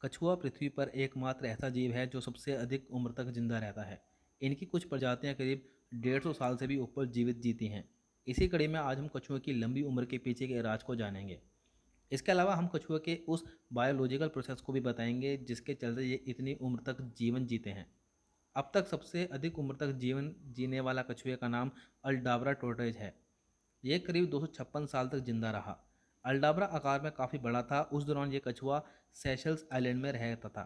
कछुआ पृथ्वी पर एकमात्र ऐसा जीव है जो सबसे अधिक उम्र तक जिंदा रहता है। इनकी कुछ प्रजातियां करीब 150 साल से भी ऊपर जीवित जीती हैं। इसी कड़ी में आज हम कछुए की लंबी उम्र के पीछे के राज को जानेंगे। इसके अलावा हम कछुए के उस बायोलॉजिकल प्रोसेस को भी बताएंगे जिसके चलते ये इतनी उम्र तक जीवन जीते हैं। अब तक सबसे अधिक उम्र तक जीवन जीने वाला कछुए का नाम अल्डाब्रा टोर्टोइज है। ये करीब 256 साल तक जिंदा रहा। अल्डाब्रा आकार में काफ़ी बड़ा था। उस दौरान ये कछुआ सेशल्स आइलैंड में रहता था।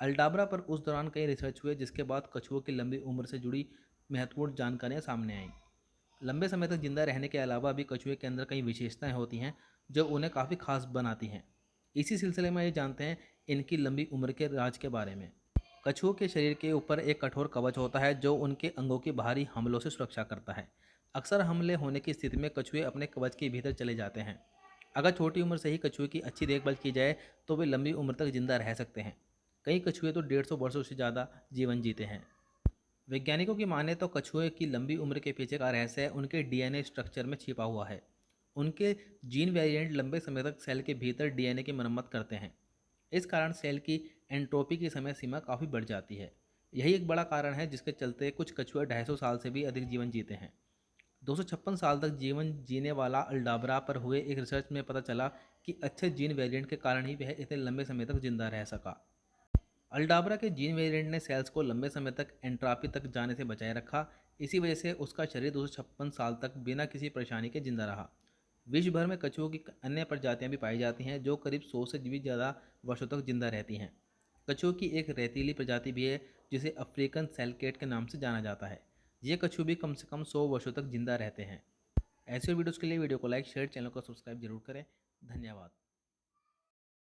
अल्डाब्रा पर उस दौरान कई रिसर्च हुए जिसके बाद कछुओं की लंबी उम्र से जुड़ी महत्वपूर्ण जानकारियाँ सामने आईं। लंबे समय तक जिंदा रहने के अलावा भी कछुए के अंदर कई विशेषताएं होती हैं जो उन्हें काफ़ी खास बनाती हैं। इसी सिलसिले में ये जानते हैं इनकी लंबी उम्र के राज के बारे में। कछुओं के शरीर के ऊपर एक कठोर कवच होता है जो उनके अंगों की बाहरी हमलों से सुरक्षा करता है। अक्सर हमले होने की स्थिति में कछुए अपने कवच के भीतर चले जाते हैं। अगर छोटी उम्र से ही कछुए की अच्छी देखभाल की जाए तो वे लंबी उम्र तक जिंदा रह सकते हैं। कई कछुए तो 150 वर्षों से ज़्यादा जीवन जीते हैं। वैज्ञानिकों की माने तो कछुए की लंबी उम्र के पीछे का रहस्य उनके डीएनए स्ट्रक्चर में छिपा हुआ है। उनके जीन वेरिएंट लंबे समय तक सेल के भीतर डीएनए की मरम्मत करते हैं। इस कारण सेल की एंट्रोपी की समय सीमा काफ़ी बढ़ जाती है। यही एक बड़ा कारण है जिसके चलते कुछ कछुए 250 साल से भी अधिक जीवन जीते हैं। 256 साल तक जीवन जीने वाला अल्डाब्रा पर हुए एक रिसर्च में पता चला कि अच्छे जीन वेरिएंट के कारण ही वह इतने लंबे समय तक जिंदा रह सका। अल्डाब्रा के जीन वेरिएंट ने सेल्स को लंबे समय तक एंट्रापी तक जाने से बचाए रखा। इसी वजह से उसका शरीर 256 साल तक बिना किसी परेशानी के जिंदा रहा। विश्व भर में कछुओं की अन्य प्रजातियां भी पाई जाती हैं जो करीब 100 से भी ज़्यादा वर्षों तक जिंदा रहती हैं। कछुओं की एक रेतीली प्रजाति भी है जिसे अफ्रीकन सेलकेट के नाम से जाना जाता है। ये कछुए भी कम से कम 100 वर्षों तक जिंदा रहते हैं। ऐसे वीडियोज़ के लिए वीडियो को लाइक शेयर चैनल को सब्सक्राइब जरूर करें। धन्यवाद।